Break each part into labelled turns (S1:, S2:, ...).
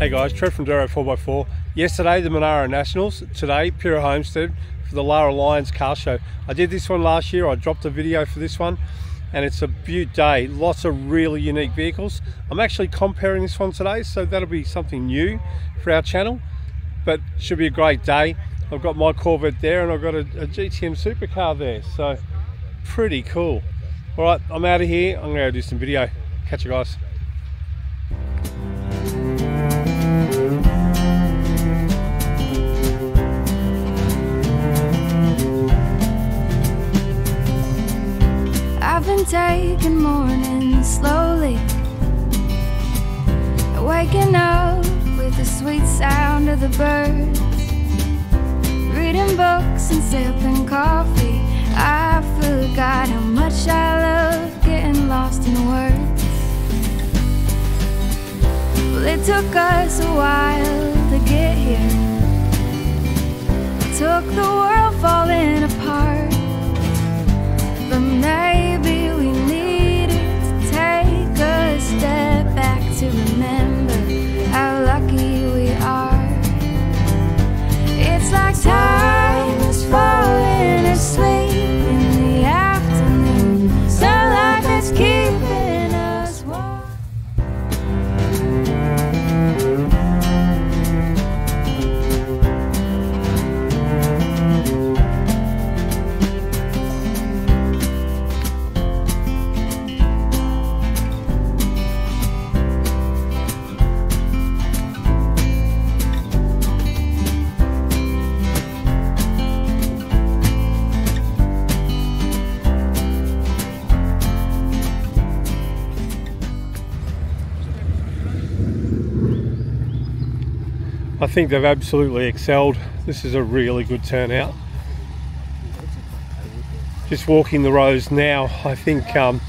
S1: Hey guys, Trev from Duro 4x4. Yesterday the Lara Nationals, today Pirra Homestead for the Lara Lions car show. I did this one last year, I dropped a video for this one and it's a beaut day. Lots of really unique vehicles. I'm actually comparing this one today, so that'll be something new for our channel, but should be a great day. I've got my Corvette there and I've got a GTM supercar there, so pretty cool. All right, I'm out of here. I'm gonna go do some video. Catch you guys.
S2: I've been taking mornings slowly, waking up with the sweet sound of the birds, reading books and sipping coffee. I forgot how much I love getting lost in words. Well, it took us a while to get here. It took the world falling apart, but maybe we needed to take a step back to remember how lucky we are. It's like time is falling asleep in the afternoon, sunlight that's keeping us warm.
S1: I think they've absolutely excelled. This is a really good turnout. Just walking the roads now, I think a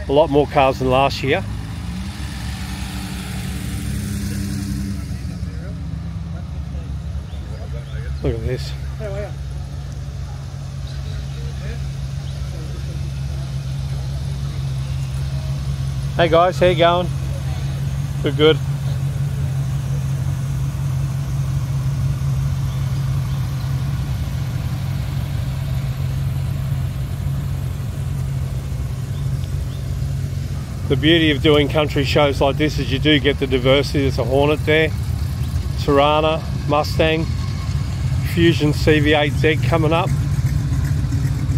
S1: lot more cars than last year. Look at this. Hey guys, how you going? Good. The beauty of doing country shows like this is you do get the diversity. There's a Hornet there, Tirana, Mustang, Fusion CV8Z coming up.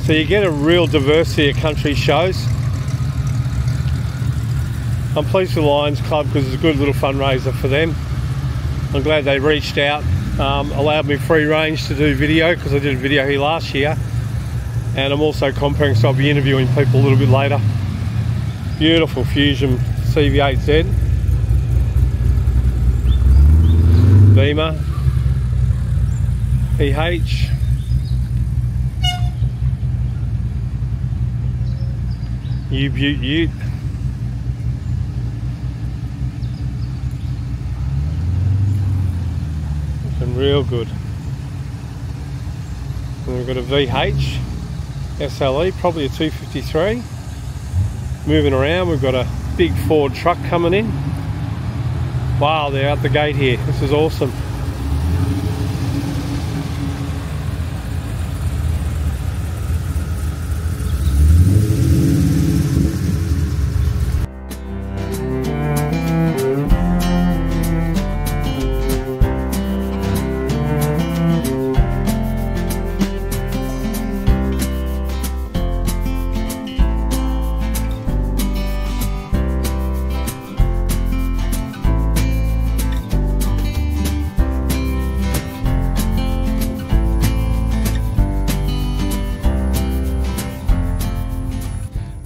S1: So you get a real diversity of country shows. I'm pleased with the Lions Club because it's a good little fundraiser for them. I'm glad they reached out, allowed me free range to do video because I did a video here last year. And I'm also comparing, so I'll be interviewing people a little bit later. Beautiful Fusion CV8Z, Beamer, EH, Ute, looking real good. And we've got a VH SLE, probably a 253. Moving around, we've got a big Ford truck coming in. Wow, they're out the gate here. This is awesome.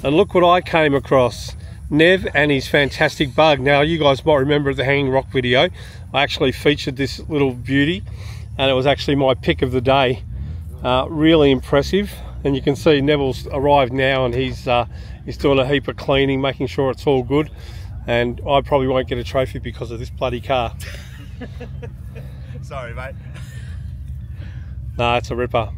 S1: And look what I came across, Nev and his fantastic bug. Now you guys might remember the Hanging Rock video, I actually featured this little beauty and it was actually my pick of the day. Really impressive, and you can see Neville's arrived now and he's doing a heap of cleaning, making sure it's all good, and I probably won't get a trophy because of this bloody car.
S3: Sorry mate.
S1: Nah, it's a ripper.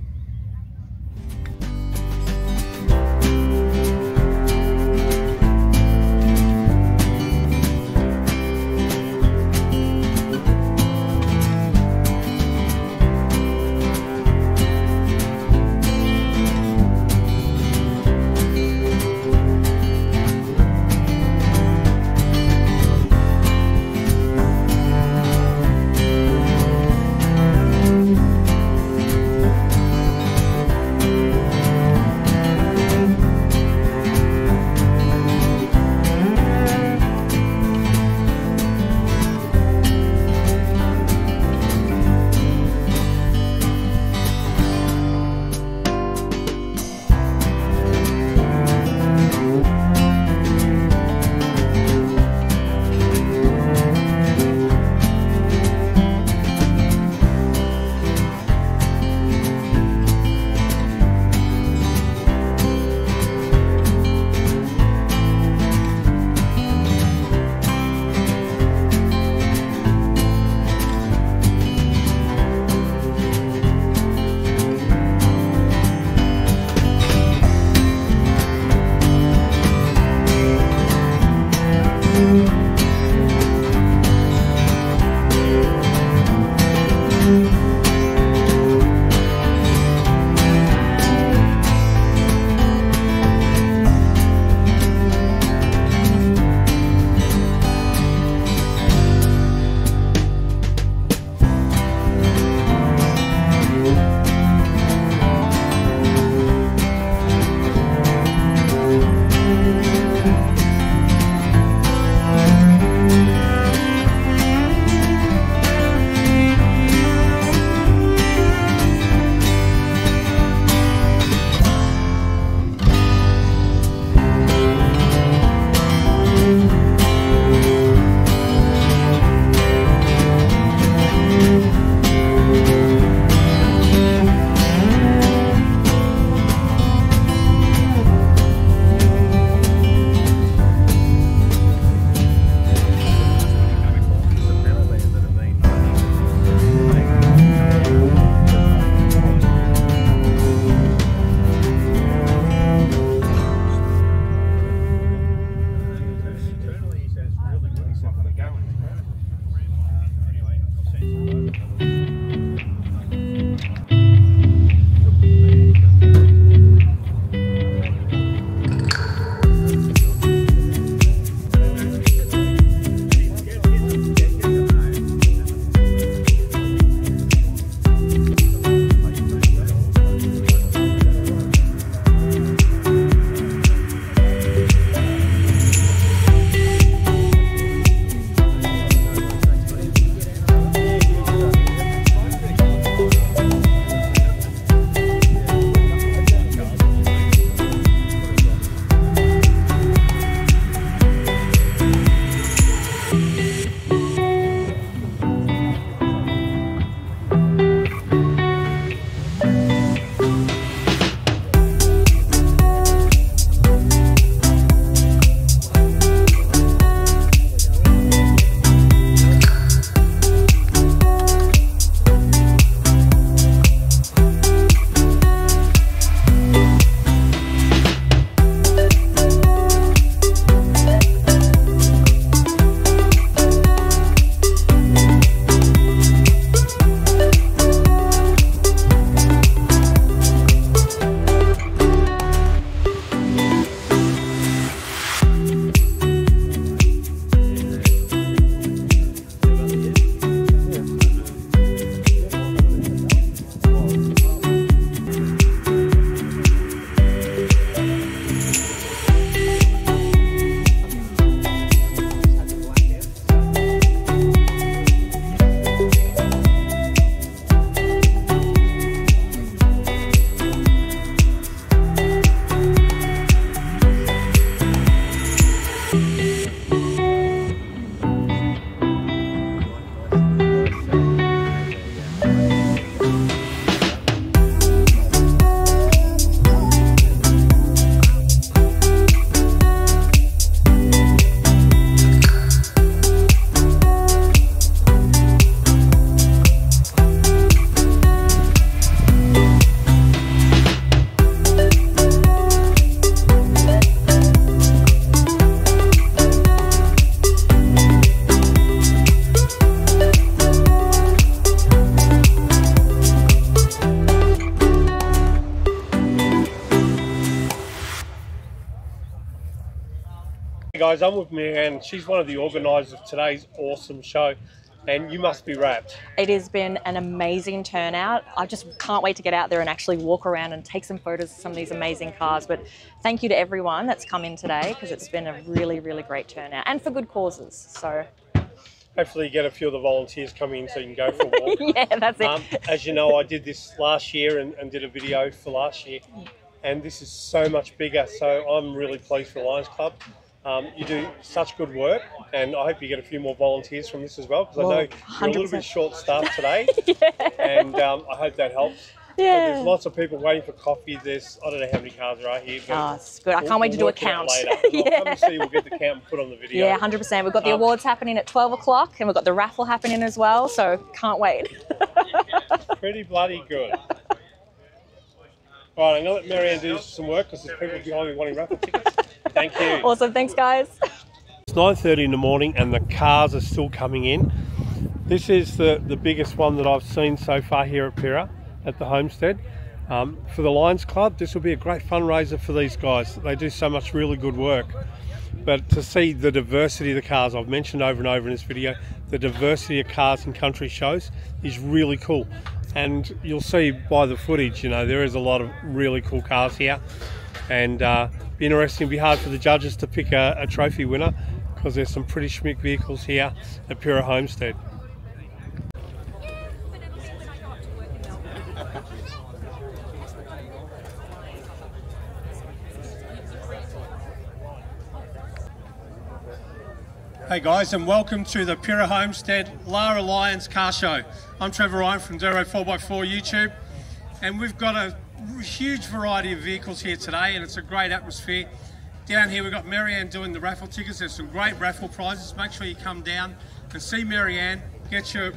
S1: guys, I'm with Marianne. She's one of the organisers of today's awesome show, and you must be wrapped.
S3: It has been an amazing turnout. I just can't wait to get out there and actually walk around and take some photos of some of these amazing cars. But thank you to everyone that's come in today, because it's been a really, really great turnout, and for good causes. So
S1: hopefully you get a few of the volunteers coming in so you can go for a walk.
S3: yeah, that's it.
S1: As you know, I did this last year and did a video for last year, and this is so much bigger. So I'm really pleased for the Lions Club. You do such good work, and I hope you get a few more volunteers from this as well, because I know you're a little bit short-staffed today, and I hope that helps.
S3: Yeah.
S1: There's lots of people waiting for coffee. There's, I don't know how many cars are out here.
S3: Oh, it's good. I can't wait to do a count.
S1: We'll come and see, we'll get the count and put on the video.
S3: Yeah, 100%. We've got the awards happening at 12 o'clock, and we've got the raffle happening as well, so can't wait.
S1: Pretty bloody good. All right, I'm going to let Marianne do some work, because there's people behind me wanting raffle tickets. Thank you.
S3: Awesome. Thanks, guys.
S1: It's 9:30 in the morning and the cars are still coming in. This is the biggest one that I've seen so far here at Pirra, at the Homestead. For the Lions Club, this will be a great fundraiser for these guys. They do so much really good work. But to see the diversity of the cars, I've mentioned over and over in this video, the diversity of cars in country shows is really cool. And you'll see by the footage, you know, there is a lot of really cool cars here. And be interesting, it'll be hard for the judges to pick a trophy winner, because there's some pretty schmick vehicles here at Pirra Homestead. Hey guys, and welcome to the Pirra Homestead Lara Lions Car Show. I'm Trevor Ryan from Zero 4x4 YouTube, and we've got a huge variety of vehicles here today, and it's a great atmosphere. Down here we've got Marianne doing the raffle tickets. There's some great raffle prizes. Make sure you come down and see Marianne, get your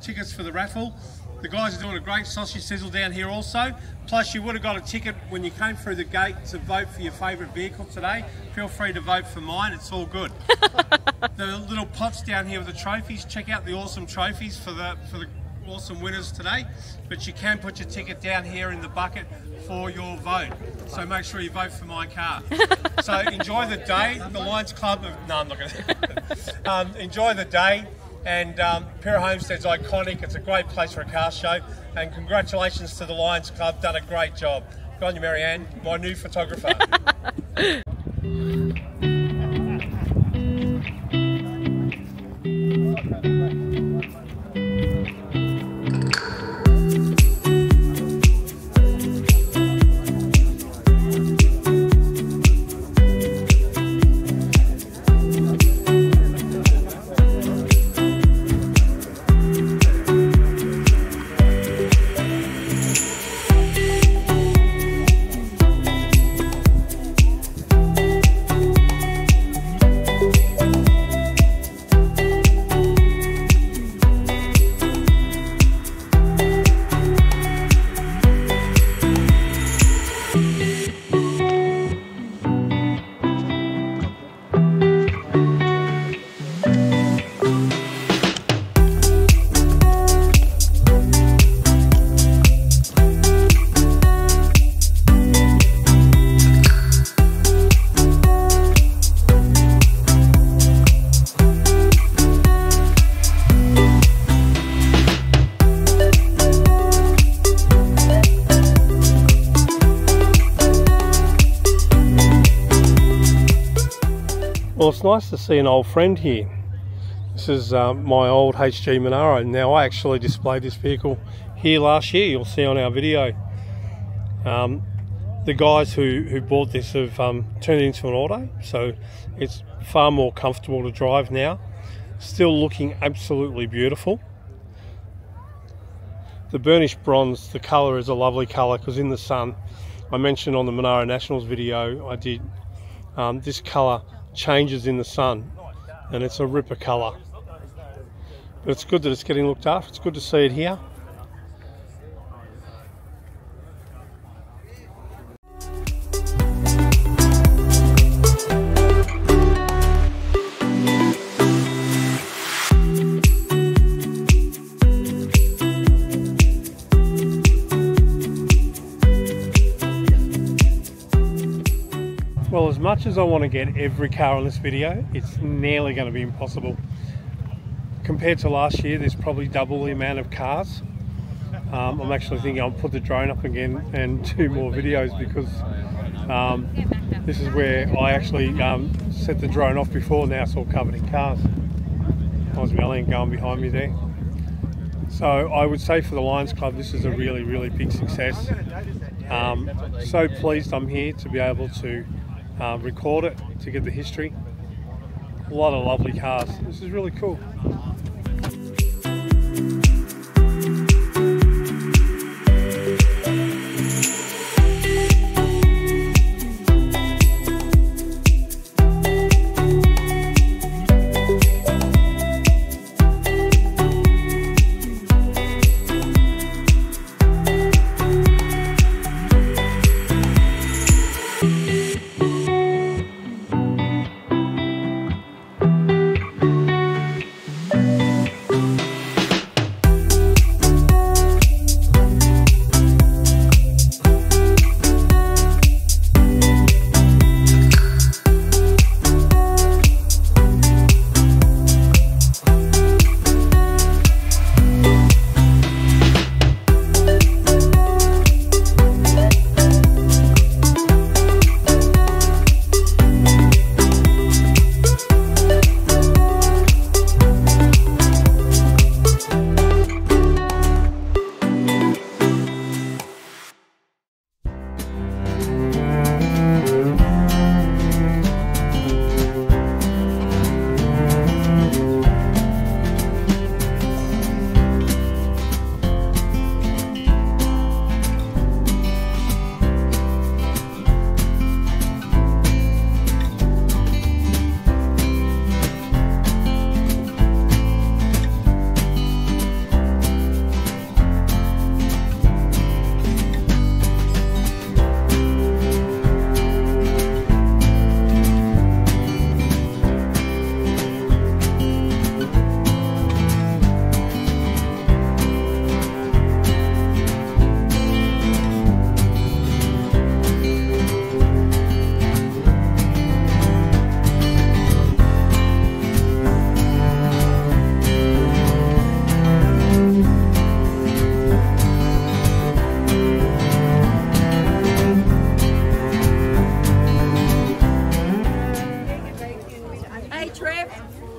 S1: tickets for the raffle. The guys are doing a great sausage sizzle down here also. Plus you would have got a ticket when you came through the gate to vote for your favourite vehicle today. Feel free to vote for mine, it's all good. The little pots down here with the trophies, check out the awesome trophies for the awesome winners today. But you can put your ticket down here in the bucket for your vote. So make sure you vote for my car. So enjoy the day. The Lions Club, no, I'm not going to. Enjoy the day. And Pirra Homestead's iconic. It's a great place for a car show. And congratulations to the Lions Club, done a great job. Go on you, Marianne, my new photographer. Well, it's nice to see an old friend here. This is my old HG Monaro. Now, I actually displayed this vehicle here last year, you'll see on our video. The guys who bought this have turned it into an auto, so it's far more comfortable to drive now. Still looking absolutely beautiful. The burnished bronze, the colour is a lovely colour, because in the sun, I mentioned on the Monaro Nationals video I did, this colour changes in the sun, and it's a ripper colour. But it's good that it's getting looked after. It's good to see it here. Well, as much as I want to get every car on this video, it's nearly going to be impossible. Compared to last year, there's probably double the amount of cars. I'm actually thinking I'll put the drone up again and do more videos, because this is where I actually set the drone off before. Now it's all covered in cars. There's Melanie going behind me there. So I would say for the Lions Club, this is a really, really big success. So pleased I'm here to be able to record it, to get the history. A lot of lovely cars. This is really cool.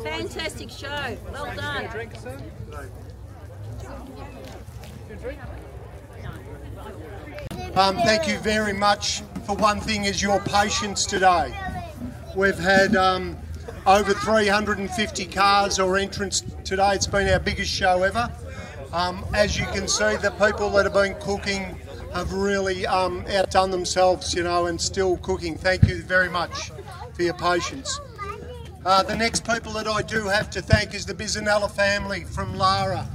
S4: Fantastic show. Well done.
S5: Thank you very much. For one thing is your patience today. We've had over 350 cars or entrants today. It's been our biggest show ever. As you can see, the people that have been cooking have really outdone themselves, you know, and still cooking. Thank you very much for your patience. The next people that I do have to thank is the Bizzanella family from Lara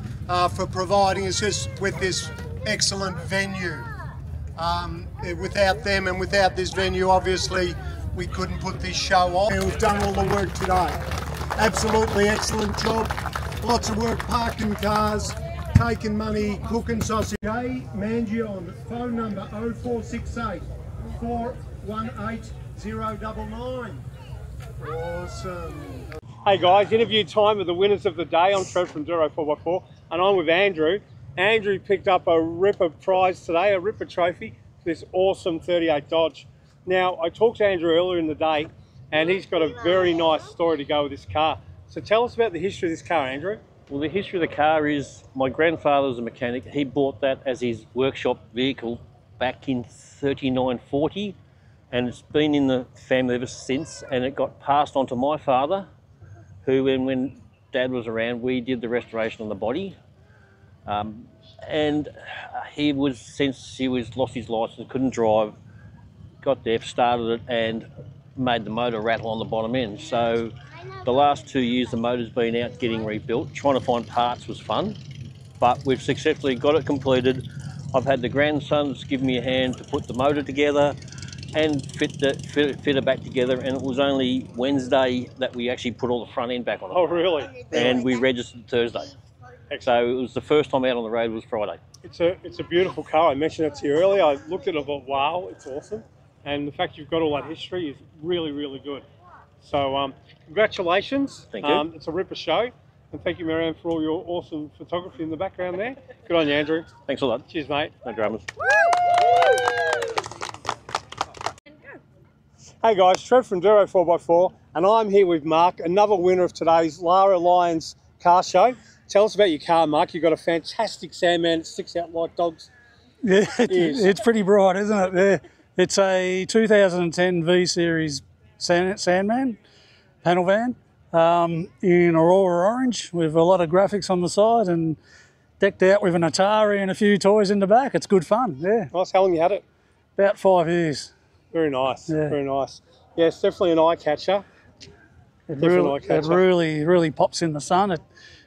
S5: for providing us with this excellent venue. Without them and without this venue, obviously, we couldn't put this show on. We've done all the work today. Absolutely excellent job. Lots of work parking cars, taking money, cooking sausage. Jay Mangi on phone number 0468 418 099. Awesome.
S1: Hey guys, interview time with the winners of the day. I'm Trev from Duro 4x4 and I'm with Andrew. Andrew picked up a ripper prize today, a ripper trophy for this awesome 38 Dodge. Now, I talked to Andrew earlier in the day and he's got a very nice story to go with this car. So tell us about the history of this car, Andrew.
S6: Well, the history of the car is my grandfather was a mechanic. He bought that as his workshop vehicle back in 39-40. And it's been in the family ever since, and it got passed on to my father, who, when Dad was around, we did the restoration on the body. And he was, since he lost his license, couldn't drive, got there, started it, and made the motor rattle on the bottom end. So the last 2 years, the motor's been out getting rebuilt. Trying to find parts was fun, but we've successfully got it completed. I've had the grandsons give me a hand to put the motor together and fit it back together, and it was only Wednesday that we actually put all the front end back on it.
S1: Oh, really?
S6: And we registered Thursday.
S1: Excellent.
S6: So it was the first time out on the road was Friday.
S1: It's a beautiful car. I mentioned it to you earlier. I looked at it and thought, wow, it's awesome. and the fact you've got all that history is really, really good. So congratulations.
S6: Thank you.
S1: It's a ripper show. And thank you, Marianne, for all your awesome photography in the background there. Good on you, Andrew.
S6: Thanks a lot.
S1: Cheers, mate.
S6: No dramas.
S1: Hey guys, Trev from Duro 4x4, and I'm here with Mark, another winner of today's Lara Lions car show. Tell us about your car, Mark. You've got a fantastic Sandman that sticks out like dogs.
S7: Yeah, it's pretty bright, isn't it? Yeah. It's a 2010 V-Series Sandman panel van in Aurora Orange with a lot of graphics on the side and decked out with an Atari and a few toys in the back. It's good fun, yeah.
S1: Nice. How long you had it?
S7: About 5 years.
S1: Very nice,
S7: Yeah.
S1: very nice. Yeah, it's definitely an eye catcher.
S7: It really pops in the sun. It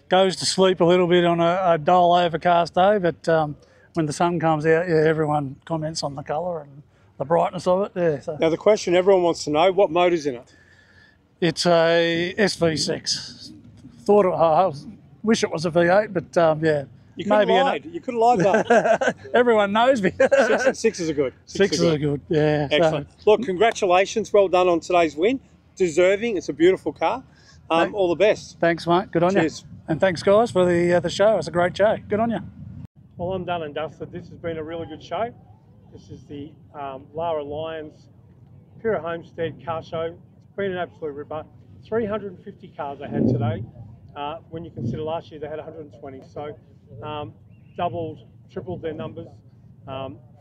S7: goes to sleep a little bit on a dull, overcast day, but when the sun comes out, yeah, everyone comments on the colour and the brightness of it. Yeah. So
S1: Now the question everyone wants to know, what motor's in it?
S7: it's a SV6. I wish it was a V8, but yeah.
S1: You could have lied. You could have lied though.
S7: Everyone knows me.
S1: Sixes are good.
S7: Sixes are good, yeah.
S1: Excellent. Look, congratulations. Well done on today's win. Deserving. It's a beautiful car. All the best.
S7: Thanks, mate. Good on you.
S1: Cheers.
S7: And thanks, guys, for the show. It's a great show. Good on you.
S1: Well, I'm done and dusted. This has been a really good show. This is the Lara Lions Pirra Homestead car show. It's been an absolute ripper. 350 cars they had today. When you consider last year they had 120. So doubled, tripled their numbers.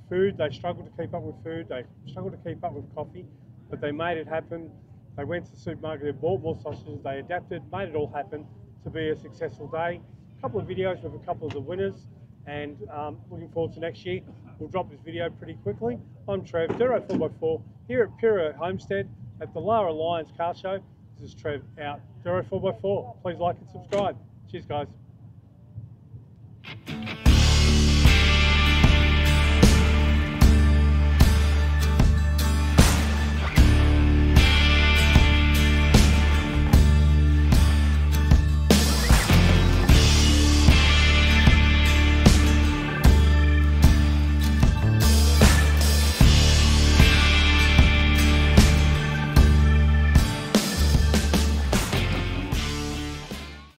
S1: Food, they struggled to keep up with food. They struggled to keep up with coffee, but they made it happen. They went to the supermarket, they bought more sausages, they adapted, made it all happen to be a successful day. A couple of videos with a couple of the winners, and looking forward to next year. We'll drop this video pretty quickly. I'm Trev, Duro 4x4, here at Pirra Homestead at the Lara Lions car show. This is Trev out, Duro 4x4. Please like and subscribe. Cheers, guys.